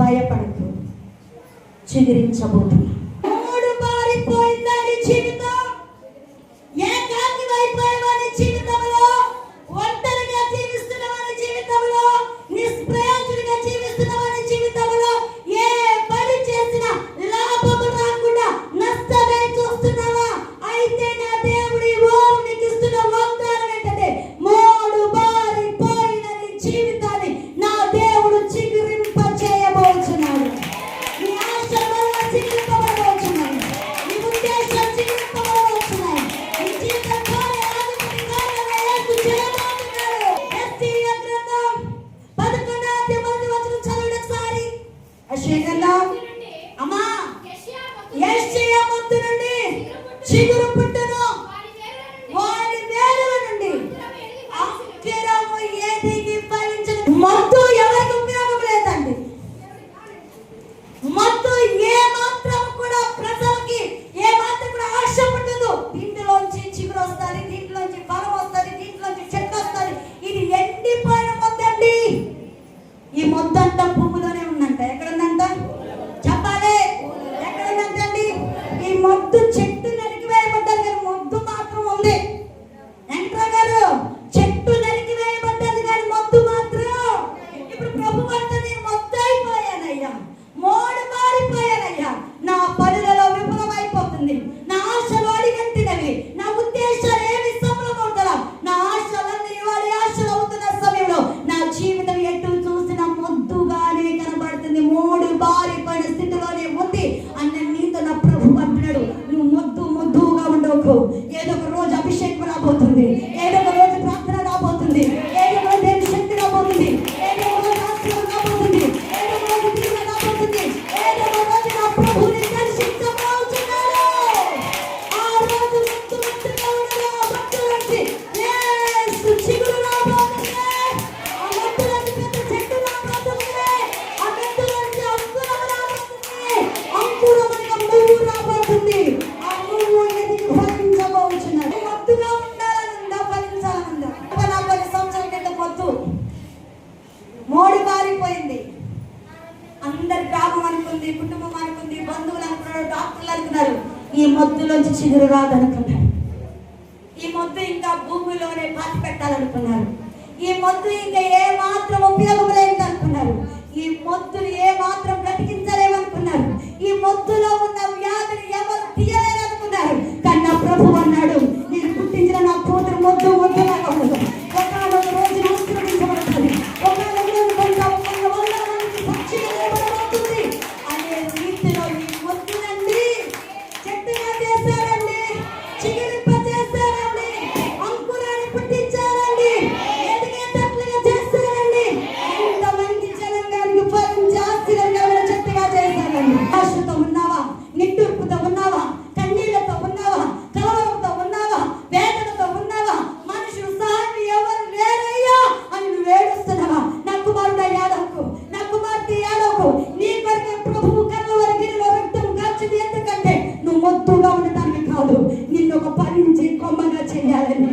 భయపడకు, చిగురించబోతున్నా. మూడు మారిపోయిందని జీవితం, ఏకాకి అయిపోయేవాని జీవితంలో, ఒంటరిగా జీవిస్తున్నవాని జీవితంలో, నిష్ప్రయోజనంగా జీవిస్తున్నవాని జీవితంలో ఏ పని చేసినా లాభము రాకుండా నష్టమే చూస్తున్నావా? అయితే నా దేవుడి వారు నీకు ఇస్తున్న వాగ్దానం ఏంటంటే, మూడు మారిపోయిన నీ జీవితాన్ని నా దేవుడు చిగురింప చేయబోతున్నాడు. నీ ఆశల వల్ల చిగురింపబోతున్నాయి, నీ ఉద్దేశాలు చిగురింపబోతున్నాయి. నీ జీవితం ద్వారా ఆనందంగా యేసు చేయబోతున్నాడు. యెషయా గ్రంథం 11వ అధ్యాయం చదవండి ఒకసారి. యెషయా గ్రంథం అమ్మా, యెషయా మొత్తు నుండి చిగురు పుట్టును, వారి వేరుల నుండి అంకురము ఎదిగి ఫలించును. మొత్తు ఎవరికి ఉపయోగం లేదండి. మొత్తు ఏ మాత్రం కూడా ప్రజలకి ఏ మాత్రం కూడా ఆశ పుట్టదు. దీంట్లోంచి చిగురు వస్తుంది, దీంట్లోంచి ఫలం వస్తుంది, దీంట్లోంచి చెట్టు వస్తుంది. ఇది ఎండిపోయిన మొద్దండి. ఈ మొద్దంతా పువ్వులోనే ఉందంట. ఎక్కడ ఉందంట చెప్పాలి? ఎక్కడ ఉందంటండి? ఈ మొద్దు చెట్టు నరికి వేయబడ్డారు కానీ మొద్దు మాత్రం ఉంది. వెంకట్రావు గారు, చెట్టు నరికి వేయబడ్డది కానీ మొద్దు మాత్రం. ఇప్పుడు ప్రభు అంటే నేను మొద్దు అయిపోయానయ్యా, మోడు మారిపోయానయ్యా, నా పనులలో విఫలమైపోతుంది, నా ఆశలు అడిగంటినవి, నా ఉద్దేశాలు ఏమి సఫలమవుతారా, నా ఆశలన్నీ వారి ఆశలు అవుతున్న సమయంలో నా జీవితం ఎటు చూసిన మొద్దుగానే కనబడుతుంది, మోడు బారిపోయిన స్థితిలోనే ఉంది అన్న నీతో నా ప్రభు అంటున్నాడు. నువ్వు మొద్దుగా ఉండవు. ఏదో ఒక రోజు అభిషేకం రాబోతుంది, ఏదో ఒక రోజు ప్రార్థన రాబోతుంది, ఏదో ఒక రోజు దేవుని శక్తి రాబోతుంది, ఏదో ఒక రోజు ఆశీర్వాదం రాబోతుంది, ఏదో ఒక రోజు దీవెన రాబోతుంది, ఏదో ఒక రోజు నా ప్రభువుని దర్శించబోతున్నాడు. ఆ రోజు మొద్దుగా ఉండగా మొద్దులోంచి యేసు చిగురు రాబోతుంది. ఆ మొద్దులోంచి పెద్ద చెట్టు రాబోతుంది. ఆ మొద్దులోంచి అంకురం రాబోతుంది. అంకురముగా పువ్వు రాబోతుంది. ఆ పువ్వు ఎదిగి ఫలించబోతున్నాడు. మొద్దుగా ఉండాలనుందా, ఫలించాలనుందా? 40 సంవత్సరాల కింద మొద్దు మోడి మారిపోయింది. అందరు గ్రామం అనుకుంది, కుటుంబం అనుకుంది, బంధువులు అనుకున్నారు, డాక్టర్లు అనుకున్నారు. ఈ మొద్దులోంచి చిగురు రాదనుకున్నారు. ఈ మొద్దు ఇంకా భూమిలోనే పాతి పెట్టాలనుకున్నారు. ఈ మొద్దు ఇంకా ఏ మాత్రం ఉపయోగం లేదు అనుకున్నారు. ఈ మొద్దుని ఏ మాత్రం బ్రతికించలేమనుకున్నారు. ఈ మొద్దులో ఉన్న వ్యాధిని ఎవరు తీయలేరు అనుకున్నారు. కానీ నా ప్రభు అన్నాడు, నేను పుట్టించిన నా కూతురు మొద్దులాగా ఉండదు. ఒకనొక రోజు ఆశీర్వదించబడుతుంది, ఒకనొక రోజు కొంత వందల మందికి సాక్షిగా నిలబడబోతుంది అనే రీతిలో ఈ మొద్దునండి చెట్టుగా చేశారండి, చిగురింప చేశారండి, అంకురాన్ని పుట్టించారండి, ఎదిగేటట్లుగా చేశారండి. ఎంతమంది జనంగానికి ఫలించి ఆశీర్వాదాల చెట్టుగా చేశారండి. ఆశతో ఉన్నావా, నిట్టూర్పుతో ఉన్నావా, కన్నీళ్లతో ఉన్నావా, కలవరంతో ఉన్నావా, వేదనతో ఉన్నావా, మనుషులు సహాయం ఎవరు లేరయ్యా అని నువ్వు ఏడుస్తున్నావా? నా కుమారుడు యాదవ్కు, నా కుమార్తె యాదవ్కు నీ కొరకే ప్రభువు కల్వరిగిరిలో రక్తం కార్చింది. ఎందుకంటే నువ్వు మొద్దుగా ఉండటానికి కాదు, నిన్ను ఒక ఫలించి కొమ్మగా చేయాలని,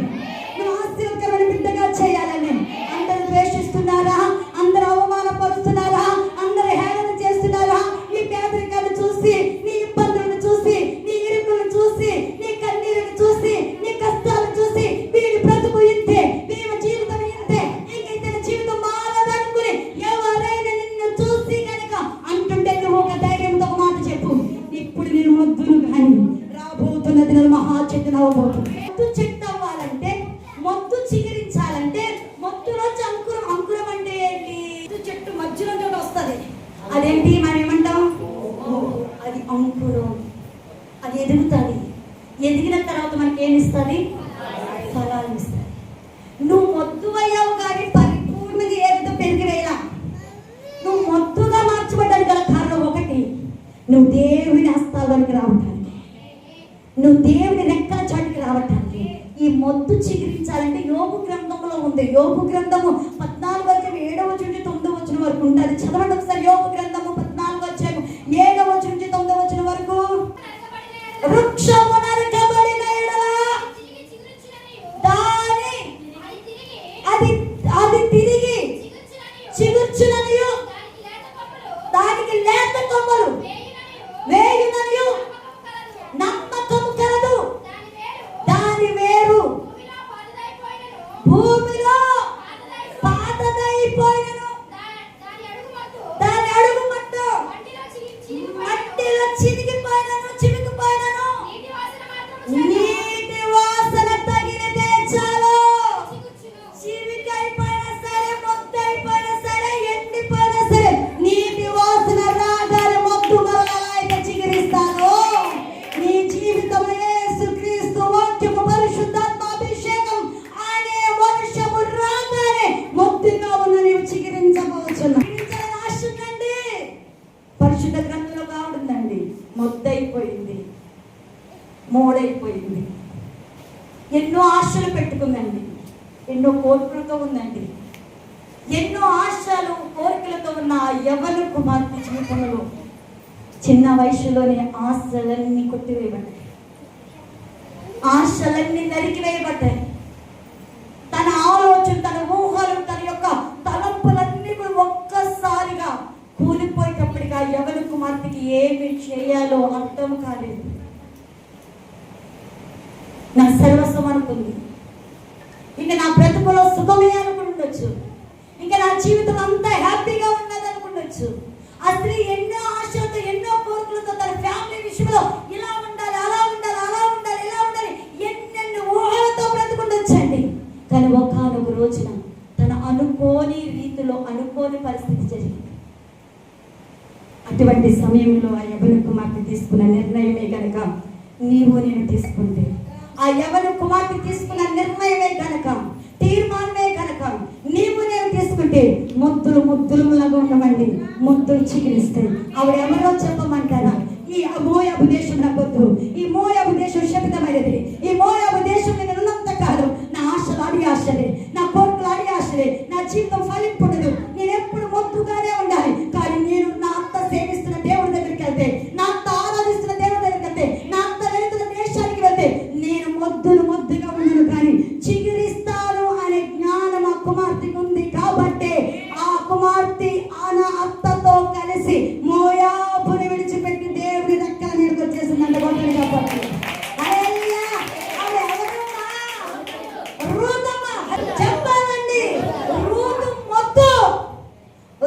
నువ్వు ఆశీర్వదకరమైన బిడ్డగా చేయాలని. అందరూ ద్వేషిస్తున్నారా? అందరూ అవమానపరుస్తున్నారా? అందరూ హేళన చేస్తున్నారా? నీ పేదరికాన్ని చూసి, నీ ఇబ్బందులను చూసి, నీ ఇరుకులను చూసి, నీ కన్నీరుని చూసి, నీ కష్టాలను చూసి వీడి బ్రతుకు ఇంతే, వీడి జీవితం ఇంతే, ఇంకైతే జీవితం మారదనుకుని ఎవరైనా నిన్ను చూసి కనుక అంటుంటే నువ్వు ఒక ధైర్యంతో ఒక మాట చెప్పు, ఇప్పుడు నేను మొద్దును కానీ రాబోతున్నది నేను మహా చెట్టును అవ్వబోతుంది. మొద్దు చెట్టు అవ్వాలంటే, మొద్దు చిగురించాలంటే మొద్దులోంచి అంకురం. అంకురం అంటే ఏంటి? చెట్టు మధ్యలో చోట వస్తుంది. అదేంటి మనం ఏమంటాం? అది అంకురం. అది ఎదుగుతుంది. ఎదిగిన తర్వాత మనకి ఏమి ఇస్తుంది? ఫలాలు ఇస్తుంది. నువ్వు మొద్దు అయ్యావు కానీ పరిపూర్ణంగా ఏదో పెరిగివేలా. నువ్వు మొద్దుగా మార్చబడ్డానికి గల కారణం ఒకటి, నువ్వు దేవుని హస్తాల్లోనికి రావటానికి, నువ్వు దేవుని రెక్కల చాటుకి రావటానికి. ఈ మొద్దు చిగురించాలంటే యోబు గ్రంథంలో ఉంది. యోబు గ్రంథము 14వ అధ్యాయం 7వ నుంచి 9వ వచనం వరకు ఉంటుంది. చదవండి ఒకసారి. యోబు గ్రంథము 14వ అధ్యాయం 7వ వచనం నుంచి 9వ వచనం వరకు. వృక్షము నరకబడిన ఎడల దాని అది తిరిగి చిగుర్చుననియు దాని పరిశుద్ధ గ్రంథంలో కావుందండి. మొద్దైపోయింది, మోడైపోయింది, ఎన్నో ఆశలు పెట్టుకుందండి, ఎన్నో కోరికలతో ఉందండి. ఎన్నో ఆశలు కోరికలతో ఉన్న ఆ యవ్వన కుమార్తె జీవితంలో చిన్న వయసులోనే ఆశలన్నీ కొట్టివేయబడ్డాయి, ఆశలన్నీ నరికివేయబడ్డాయి. తన ఆలోచన, తన ఊహలు, తన యొక్క తలంపులన్నీ కూడా ఒక్కసారిగా కూలిపోయేటప్పటికి ఆ యవ్వన కుమార్తెకి ఏమి చేయాలో అర్థం కాలేదు. నా సర్వస్వం అనుకుంది, ఇంకా నా బ్రతుకులో సుఖమే అనుకుండొచ్చు, ఇంకా నా జీవితం అంతా హ్యాపీగా ఉన్నది అనుకుండొచ్చు. ఆ స్త్రీ ఎన్నో ఆశలతో, ఎన్నో కోరికలతో తన ఫ్యామిలీ విషయంలో ఇలా ఉండాలి, అలా ఉండాలి, అలా ఉండాలి, ఇలా ఉండాలి, ఎన్నెన్ని ఊహలతో బ్రతుకుండొచ్చండి. కానీ ఒకానొక రోజున తన అనుకోని రీతిలో అనుకోని పరిస్థితి జరిగింది. అటువంటి సమయంలో ఆ యవ్వన కుమార్తె తీసుకున్న నిర్ణయమే కనుక నీవు నేను తీసుకుంటే, ఆ యవ్వన కుమార్తె తీసుకున్న నిర్ణయమే కనుక, తీర్మానమే కనుక నీవు నేను తీసుకుంటే ముద్దులు ముద్దులులాగా ఉండమండి, ముద్దులు చిగురిస్తాయి. ఆవిడ ఎవరో చెప్పమంటారా? ఈ మోయాబు దేశం నాకొద్దు, ఈ మోయాబు దేశం శపితమైనది, ఈ మోయాబు దేశం నేను ఉన్నంత కాలం నా ఆశలు అడి ఆశలే, నా కోరికలు అడి ఆశలే, నా జీవితం ఫలింపడదు, నేను ఎప్పుడు మొద్దుగానే ఉండాలి. కానీ నేను నా అత్త సేవిస్తున్న దేవుడి దగ్గరికి వెళ్తే, నా అత్త ఆరాధిస్తున్న దేవుడి దగ్గరికి వెళ్తే, నా అత్త వెళ్తున్న దేశానికి వెళ్తే నేను మొద్దుగా ఉండను, కానీ చిగురిస్తాను అనే జ్ఞానం ఆ కుమార్తెకు ఉంది. కాబట్టి ఆ కుమార్తె నా అత్తతో కలిసి మోయాబుని విడిచిపెట్టి దేవుడి రెక్కల మీదకి వచ్చేసిందంట. గొప్పని కాబట్టి చెప్పాలండి,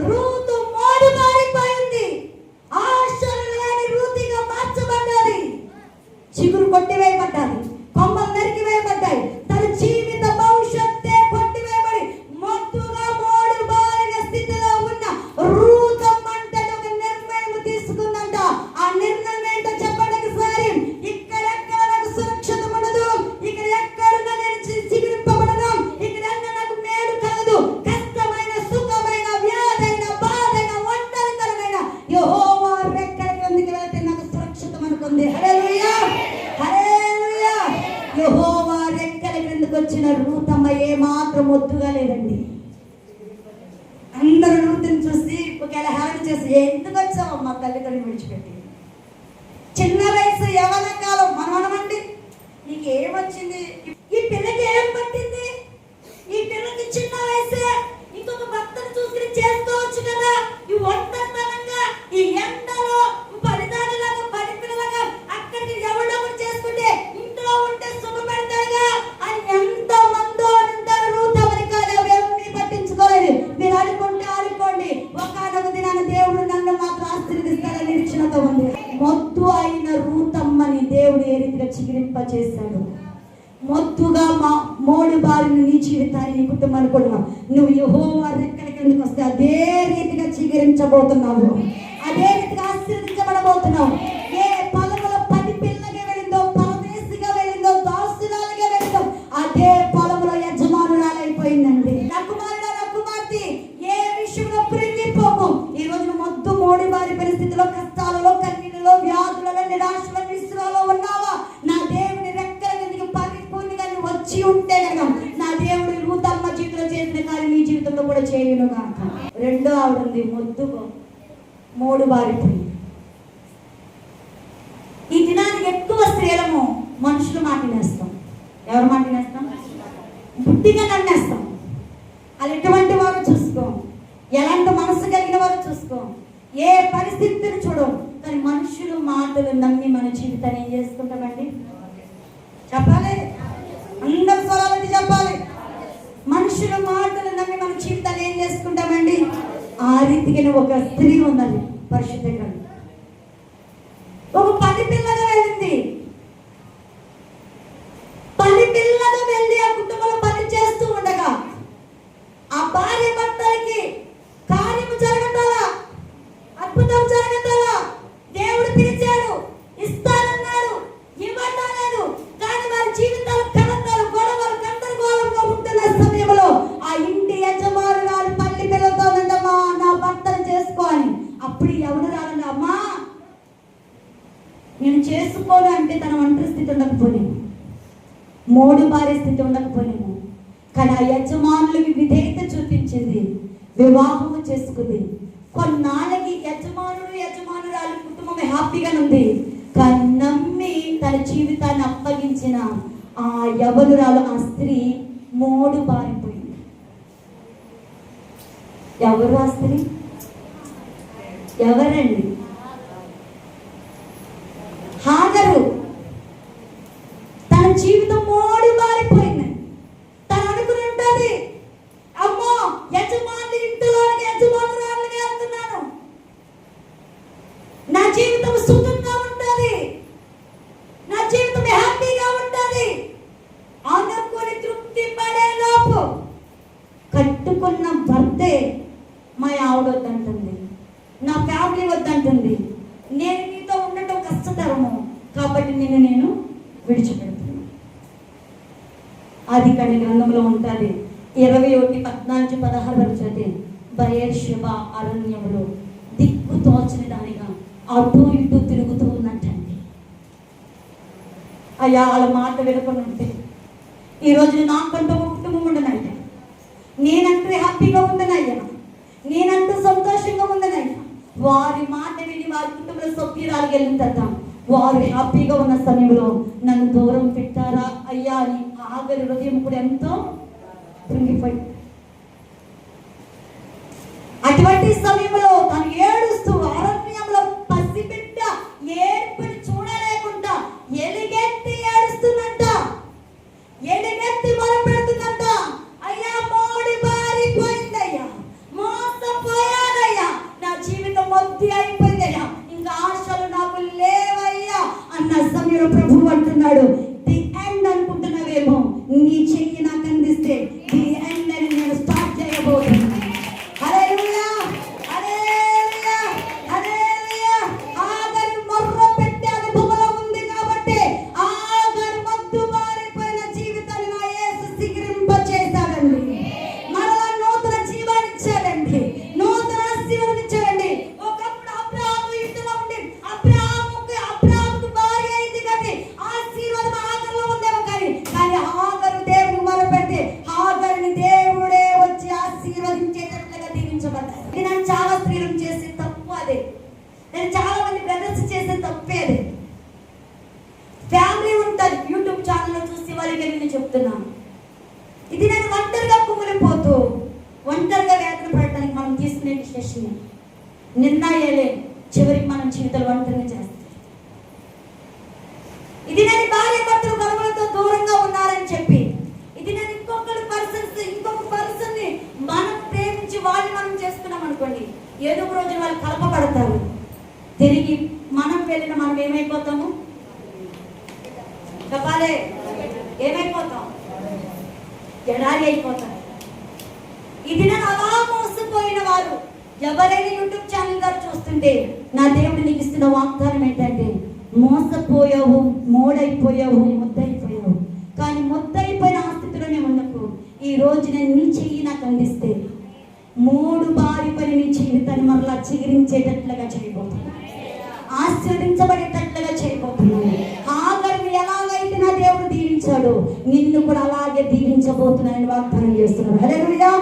రూతు మోడు మారిపోయింది, ఆశలు లేని రూతిగా మార్చబడ్డాది, చిగురు కొట్టివేయబడ్డాది, కొమ్మలు నరికివేయబడ్డాయి, తన జీవిత భవిష్యత్తే కొట్టివేయబడి మొత్తుగా మోడు బారిన స్థితిలో ఉన్న రూతమ్మంటే ఒక నిర్ణయం తీసుకుందంట. ఆ నిర్ణయం ఏంటో చెప్పడానికి సారి, ఇక్కడెక్కడ నాకు సురక్షిత ఉండదు, ఇక్కడ ఎక్కడున్నా నేను చిగురింపబడను, ఇక్కడ నాకు మేలు కలదు, కష్టమైన సుఖమైన వ్యాధైన బాధైన ఒంటరితనమైన యెహోవా రెక్కల కిందికి వెళ్తే నాకు సురక్షితం అనుకుంది. హల్లెలూయా, హల్లెలూయా. యెహోవా రెక్కల కిందకి వచ్చిన రూతమ్మ ఏ మాత్రం ఒత్తుగా లేదండి. అందరూ రూతుని చూసి ఒకవేళ హేళన చేసి, ఎందుకు వచ్చావమ్మా తల్లిదండ్రులు విడిచిపెట్టి, చిన్న వయసు యవ్వన కాలం, మనమండి నీకు ఏమొచ్చింది, ఈ పిల్లకి ఏం పట్టింది, ఈ పిల్లకి చిన్న వయసే, ఇంకొక భర్తను చూసుకుని చేసుకోవచ్చు కదా, ఈ ఒంటరితనంగా ఈ ఎండలో పరిదానిలాగా పరిపిల్లలాగా అక్కడికి ఎవడొకరు చేసుకుంటే ఇంట్లో ఉంటే సుఖపడతాయిగా అని ఎంత మందో అంటారు. రూతమని కాదు, ఎవరేమీ పట్టించుకోలేదు. మీరు అనుకోండి, ఒకనొక దినాన దేవుడు నన్ను మాత్రం ఆశీర్వదిస్తారని నిరీక్షణతో ఉంది. మొద్దు అయిన రూతమ్మని దేవుడు ఏ రీతిగా చిగిరింప చేశాడు. మొత్తుగా మోడు బారిన నీ జీవితాన్ని, నీ కుటుంబాన్ని కూడా నువ్వు యెహోవా రెక్కల కిందకి వస్తే అదే రీతిగా చిగురించబోతున్నావు, అదే రీతిగా ఆశీర్వదించబడబోతున్నావు. ఏ పొలంలో 10 పిల్లగా వెళ్ళిందో, పరదేశిగా వెళ్ళిందో, దాసురాలుగా వెళ్ళిందో, అదే పొలంలో యజమానురాలైపోయిందండి. నా కుమారుడు, నా కుమార్తె, ఏ విషయంలో కృంగిపోకు. ఈ రోజు మొద్దు మోడి బారి పరిస్థితిలో, కష్టాలలో, కన్నీళ్ళలో, వ్యాధులలో, నిరాశలో, నిస్సులలో ఉన్నావా? నా దేవుని రెక్కల కిందకి పరిపూర్ణంగా వచ్చి ఉంటే కనుక నా దేవుడు రూతమ్మ జీవితంలో చేసిన కానీ నీ జీవితంలో కూడా చేయను కాక. రెండో ఆవిడ ఉంది, మోడు బారిపోయింది. ఈ దినానికి ఎక్కువ స్త్రీలము మనుషులు మాటినేస్తాం. ఎవరు మాటినేస్తాం? బుద్ధిగా నన్నేస్తాం. అది ఎటువంటి వారు చూసుకోం, ఎలాంటి మనసు కలిగిన వారు చూసుకోం, ఏ పరిస్థితిని చూడం. కానీ మనుషులు మాటలు నమ్మి మన జీవితాన్ని ఏం చేసుకుంటామండి? చెప్పాలి, అందరు స్వరాలకి చెప్పాలి. మనుషుల మాటలు నమ్మి మన జీవితాన్ని ఏం చేసుకుంటామండి? ఆ రీతికి ఒక స్త్రీ ఉన్నది పరిశుద్ధ గ్రంథం. ఒక 10 పిల్లగా వెళ్ళింది. 10 పిల్లగా వెళ్ళి ఆ కుటుంబంలో పని చేస్తూ ఉండగా ఆ భార్య భర్తలకి కార్యము జరగటాలా, అద్భుతం జరగటాలా, దేవుడు పిలిచాడు, ఇస్తానన్నాడు, ఇవ్వలేదు. కానీ వారి జీవితాలు కలతలు, గొడవలు, గందరగోళంగా ఉంటున్న సమయంలో ఆ ఇంటి యజమానురాలు 10 పిల్లలతో ఉందమ్మా, నా భర్తను చేసుకో అని. అప్పుడు అప్పుడు ఎవరు రాలండి, అమ్మా నేను చేసుకోను అంటే తన ఒంటరి స్థితి ఉండకపోలేము, మోడు భార్య స్థితి ఉండకపోలేము. కానీ ఆ యజమానులకి విధేయత చూపించింది, వివాహము చేసుకుంది. కొన్నాళ్ళకి యజమానురాలు కుటుంబం హ్యాపీగానే ఉంది. కానీ నమ్మి తన జీవితాన్ని అప్పగించిన ఆ యవనురాలు, ఆ స్త్రీ మోడు బారిపోయింది. ఎవరు ఆ స్త్రీ? ఎవరండి? హాగరు. తన జీవితం మోడు బారిపోయింది. తను అనుకుని ఉంటుంది, అమ్మో యజమాని ఇంటిలోనికి యజమానురాలుగా వెళ్తున్నాను, నా జీవితం సుఖంగా ఉంటుంది, నా జీవితం హ్యాపీగా ఉంటుంది అనుకుని తృప్తి పడే లోపు కట్టుకున్న భర్తే మా ఆవిడ వద్దంటుంది, నా ఫ్యామిలీ వద్దంటుంది, నేను నీతో ఉండటం కష్టతరము కాబట్టి నేను విడిచిపెడుతున్నాను. ఆదికాండ గ్రంథంలో ఉంటుంది 21:14-16 చదివి, బయర్షెబా అరణ్యములో దిక్కు తోచని దానిగా అటు ఇటు తిరుగుతూ ఉన్నట్టండి. అయ్యా వాళ్ళ మాట వినకుండా ఉంటే ఈరోజు నాకంటూ ఒక కుటుంబం ఉండనయ్యా, నేనంటూ హ్యాపీగా ఉండనయ్యా, నేనంటూ సంతోషంగా ఉండనయ్యా. వారి మాట విని వారి కుటుంబ సభ్యురాలు వెళ్ళిందట. వారు హ్యాపీగా ఉన్న సమయంలో నన్ను దూరం పెట్టారా అయ్యా అని ఆగరి హృదయం కూడా ఎంతో కృంగిపోయి, అటువంటి సమయంలో తను ఏడుస్తూ అరణ్యంలో పసిబిడ్డ ఏడుపుని చూడలేకుండా ఎలుగెత్తి ఏడుస్తున్నట్ట, ఎలుగెత్తి మొరపెడుతున్నట్ట. అయ్యా మోడి బారిపోయిందయ్యా, మోసపోయానయ్యా, నా జీవితం మొత్తం అయిపోయిందయ్యా, ఇంకా ఆశలు నాకు లేవయ్యా అన్న సమయంలో ప్రభువు అంటున్నాడు, ది ఎండ్ అనుకుంటున్నావేమో, నీ చెయ్యి నాకు అందిస్తే ది ఎండ్ అని నేను స్టార్ట్ చేయబోతున్నాను. హల్లెలూయా, హల్లెలూయా, హల్లెలూయా. ఆగరు మొర్ర పెట్టే అనుభవంలో ఉంది కాబట్టి ఆగరు మొద్దు మారిపోయిన జీవితాన్ని నా యేసు సిగిరింప చేశాడండి. మరలా నూతన జీవాన్ని ఇచ్చాడండి, నూతన ఆశీర్వాదం ఇచ్చాడండి. ఒకప్పుడు అబ్రాహాము ఇంటిలో ఉండి అబ్రాహాముకు భార్య అయింది కాబట్టి ఆశీర్వాదం ఆగరులో ఉందేమో, కానీ ఆగరు దేవుని మొరపెడితే ఆగరుని దేవుడే వచ్చి ఆశీర్వదించేటట్లుగా దీవించబడ్డారు. ఇది నేను చాలా స్త్రీలు చేసే తప్పు అదే, నేను చాలా మంది బ్రదర్స్ చేసే తప్పే అదే. ఫ్యామిలీ ఉంటుంది, యూట్యూబ్ ఛానల్లో చూసి వాళ్ళకి నేను చెప్తున్నాను, ఇది నేను ఒంటరిగా కుమిలిపోతూ ఒంటరిగా వేదన పడటానికి మనం తీసుకునే డిసిషన్ నిర్ణయాలే చివరికి మనం జీవితాలు ఒంటరిగా చేస్తాం. ఇది నేను భార్య భర్తలు గొడవలతో దూరంగా ఉన్నారని చెప్పి, ఇది నేను ఇంకొక పర్సన్ని మనం ప్రేమించి వాళ్ళు మనం చేసుకున్నాం అనుకోండి, ఏదో ఒక రోజు వాళ్ళు కలపబడతారు. తిరిగి మనం వెళ్ళిన మనం ఏమైపోతాము? చెప్పాలే, ఏమైపోతాం? ఎడారి అయిపోతాం. ఇది నేను అలా మోసపోయిన వారు ఎవరైనా యూట్యూబ్ ఛానల్ గారు చూస్తుంటే నా దేవుడు నీకు ఇస్తున్న వాగ్దానం ఏంటంటే, మోసపోయావు, మోడైపోయావు, ముద్దయిపోయావు, కానీ ముద్దయిపోయిన ఆ స్థితిలోనే ఉండకు. ఈ రోజు నేను నీ చెయ్యి నాకు అందిస్తే మూడు బారిపడి నీ జీవితాన్ని మరలా చిగురించేటట్లుగా చేయబోతున్నాను, ఆశీర్వదించబడేటట్లుగా చేయబోతున్నాను. ఆగరిని ఎలాగైతే నా దేవుడు దీవించాడు, నిన్ను కూడా అలాగే దీవించబోతున్నానని వాగ్దానం చేస్తున్నాడు. హల్లెలూయా.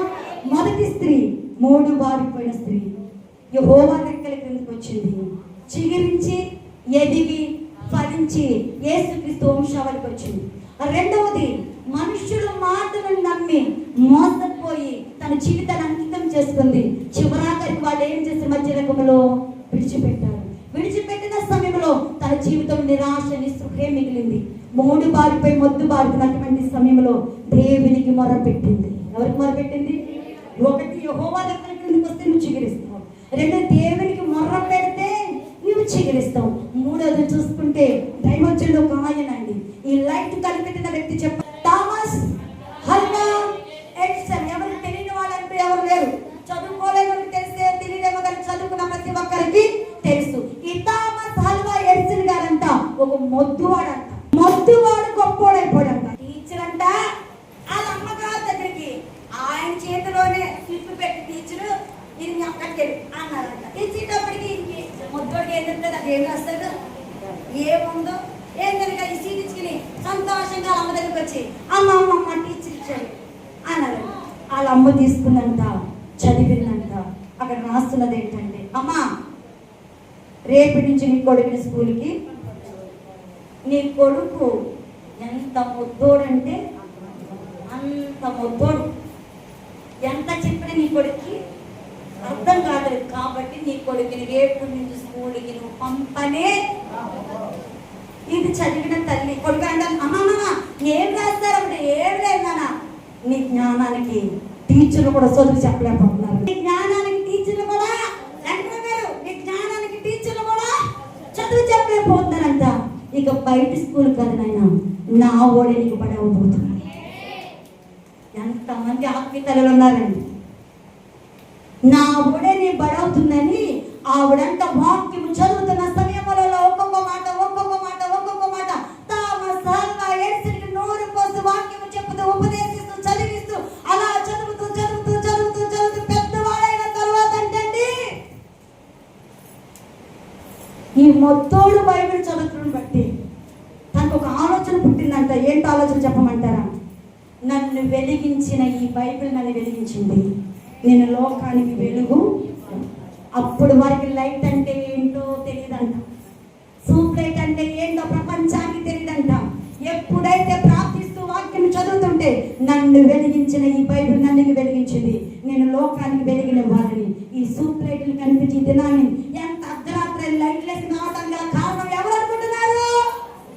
మొదటి స్త్రీ మూడు బారిపోయిన స్త్రీ యెహోవా రెక్కల కిందకి వచ్చింది, చిగురించి ఎదిగి ఫలించి యేసుక్రీస్తు వంశావళికి వచ్చింది. రెండవది మనుషుల మాటలను నమ్మి మోసపోయి తన జీవితాన్ని అంకితం చేసుకుంది. చివరాఖరికి వాళ్ళు ఏం చేసి మధ్య రకంలో విడిచిపెట్టారు. విడిచిపెట్టిన సమయంలో తన జీవితం నిరాశ నిస్పృహే మిగిలింది. మూడు బారిపోయి మొద్దు బారిపోయినటువంటి సమయంలో దేవునికి మొరపెట్టింది. ఎవరికి మొరపెట్టింది? ఒకటి యెహోవా దగ్గర కిందకి వస్తే నువ్వు చిగురిస్తావు, రెండు దేవునికి మొర్ర పెడితే నువ్వు చిగురిస్తావు, మూడోది చూసుకుంటే దైవజనుడు ఒక ఆయనండి, ఈ లైట్ కనిపెట్టిన వ్యక్తి చెప్ప థామస్ ఆల్వా ఎడిసన్. ఎవరు తెలియని వాళ్ళంటూ ఎవరు లేరు, చదువుకోలేని తెలిసే తెలియదేమో కానీ చదువుకున్న ప్రతి ఒక్కరికి తెలుసు. ఈ థామస్ ఆల్వా ఎడిసన్ గారంట ఒక మొద్దువాడంట, మొద్దువాడు గొప్పోడైపోడంట. టీచర్ అంట వాళ్ళ అమ్మగారి దగ్గరికి ఆయన చేతిలోనే స్లిప్ పెట్టి టీచరు ఇది అక్కడికి అన్నారంట. ఇచ్చేటప్పటికి మొత్తోడికి ఏం చెప్తుంది, అది ఏం రాస్తాడు, ఏముందో ఏం కనుక ఈ సీట్ ఇచ్చుకుని సంతోషంగా అమ్మ దగ్గరికి వచ్చి అమ్మ అమ్మ అమ్మ టీచర్ ఇచ్చాడు అన్నారు. వాళ్ళ అమ్మ తీసుకుందంట, చదివిందంట. అక్కడ రాస్తున్నది ఏంటంటే, అమ్మా రేపటి నుంచి నీ కొడుకుని స్కూల్కి, నీ కొడుకు ఎంత ముద్దోడంటే అంత ముద్దోడు, ఎంత చెప్పినా నీ కొడుక్కి అర్థం కాదు. కాబట్టి నీ కొడుకుని రేపు నుంచి స్కూల్కి నువ్వు పంపనే. ఇది చదివిన తల్లి కొడుకు అంటాను, అమ్మమ్మ ఏం రాస్తారంటే ఏం లేదన్నా, నీ జ్ఞానానికి టీచర్లు కూడా చదువు చెప్పలేకపోతున్నారు. నీ జ్ఞానానికి టీచర్లు కూడా అంటున్నారు, నీ జ్ఞానానికి టీచర్లు కూడా చదువు చెప్పలేకపోతున్నారంట. ఇక బయట స్కూల్ కదా నాయన, నా ఓడే నీకు పడి అవుతుంది. ఎంతమంది ఆత్మీయతలు ఉన్నారండి. నా ఓడే నీ బడవుతుందని ఆవిడంట వాక్యం చదువుతున్న సమయంలో ఒక్కొక్క మాట ఒక్కొక్క మాట ఒక్కొక్క మాట తామసాలుగా ఏడ్చికి నోరు పోసి వాక్యం చెప్పుతూ ఉపదేశిస్తూ చదివిస్తూ అలా చదువుతూ చదువుతూ చదువుతూ చదువుతూ పెద్దవాడైన తర్వాత అంటండి, ఈ మొత్తోడు బైబిల్ చదువుతున్న బట్టి తనకు ఒక ఆలోచన పుట్టిందంట. ఏంటి ఆలోచన చెప్పమంటారా? నన్ను వెలిగించిన ఈ బైబిల్ నన్ను వెలిగించింది, నేను లోకానికి వెలుగు. అప్పుడు వారికి లైట్ అంటే ఏంటో తెలియదంట, సూప్ లైట్ అంటే ఏంటో ప్రపంచానికి తెలియదంట. ఎప్పుడైతే ప్రార్థిస్తూ వాక్యం చదువుతుంటే నన్ను వెలిగించిన ఈ బైబిల్ నన్ను వెలిగించింది, నేను లోకానికి వెలిగిన వారిని. ఈ సూప్ లైట్లు కనిపించి దినాన్ని ఎంత అర్ధరాత్రి లైట్ లేసి రావడం గల కారణం ఎవరు అనుకుంటున్నారు?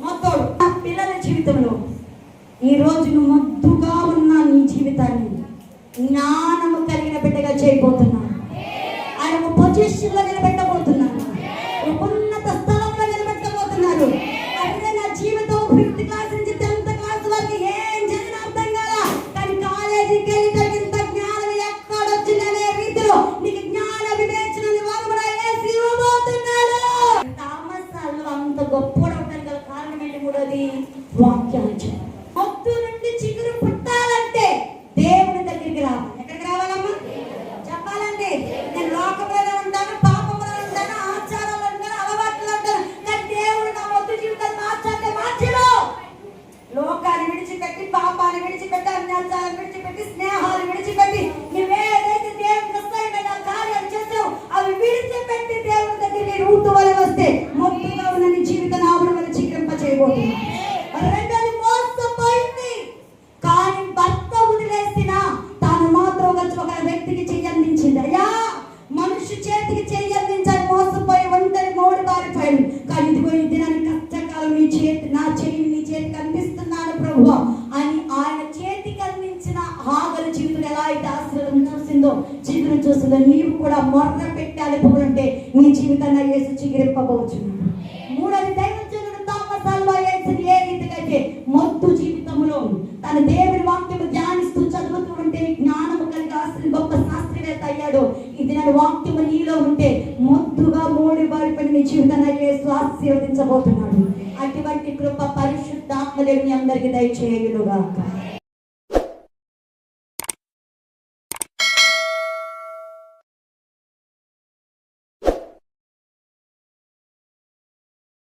మొత్తోడు. నా పిల్లల జీవితంలో ఈ రోజు నువ్వు మొద్దుగా ఉన్న నీ జీవితాన్ని జ్ఞానము కలిగిన బిడ్డగా చేయబోతున్నాను. ఆయన పొజిషన్లో నిలబెట్టబోతున్నాను, ఉన్నత స్థలంలో నిలబెట్టబోతున్నారు. అదే నా జీవితం 5th క్లాస్ నుంచి 10th క్లాస్ వరకు ఏం జరిగిన అర్థం కదా, కానీ కాలేజీకి వెళ్ళి తగినంత జ్ఞానం ఎక్కడొచ్చిందనే రీతిలో నీకు జ్ఞాన వివేచనని వరమున యేసు ఇవ్వబోతున్నాడు. తామసాలు అంత గొప్పగా ఉండడానికి గల కారణం ఏంటి? మూడోది వాక్యాలు. మొత్తు నుండి చిగురు పుట్టాలంటే దేవుని దగ్గరికి రావాలి. ఎక్కడికి రావాలమ్మా? చెప్పాలండి. నేను లోకంలోనే ఉంటాను, పాపంలో ఉంటాను, ఆచారాలు ఉంటాను, అలవాట్లు ఉంటాను, కానీ దేవుడు నా మొత్తం జీవితాన్ని మార్చాలంటే మార్చడు. లోకాన్ని విడిచిపెట్టి, పాపాన్ని విడిచిపెట్టి, అన్యాచారాన్ని విడిచిపెట్టి, స్నేహాలు విడిచిపెట్టి, నువ్వేదైతే దేవునికి ఇష్టమైన కార్యాలు చేసావు అవి విడిచిపెట్టి దేవుని దగ్గరికి రూతు వల్ల వస్తే మొత్తంగా ఉన్న నీ జీవితాన్ని ఆవిడ వల్ల చిక్కింప చేయబోతున్నావు. రెండోది మోసపోయింది, కానీ భర్త వదిలేసిన తాను మాత్రం ఒక వ్యక్తికి చెయ్యందించింది. అయ్యా మనుషు చేతికి చెయ్యందించాలి, మోసపోయి ఒంటరి మోడి బారిపోయింది. కానీ ఇదిగో ఈ దినాన్ని కష్టకాలం నీ చేతి, నా చెయ్యి నీ చేతికి అందిస్తున్నాను ప్రభు అని ఆయన చేతికి అందించిన ఆగల జీవితం ఎలా అయితే ఆశీర్వాదం చూసిందో, చిగురు చూసిందో, నీవు కూడా మొర్ర పెట్టాలి పోలంటే నీ జీవితాన్ని యేసు చిగురింపబోచున్నాడు. మూడోది దైవజనుడు తామసాలుగా యేసుని ఏ రీతిగా అయితే మొద్దు జీవితంలో తన దేవుని వాక్యము ధ్యానిస్తూ చదువుతూ ఉంటే జ్ఞానము కలిగి ఆశ్రయం గొప్ప శాస్త్రవేత్త అయ్యాడు. ఇది నా వాక్యము నీలో ఉంటే మొద్దుగా మోడి బారిపడి నీ జీవితాన్ని యేసు ఆశీర్వదించబోతున్నాడు. అటువంటి కృప పరిశుద్ధాత్మ దేవుని అందరికీ దయచేయునుగాక.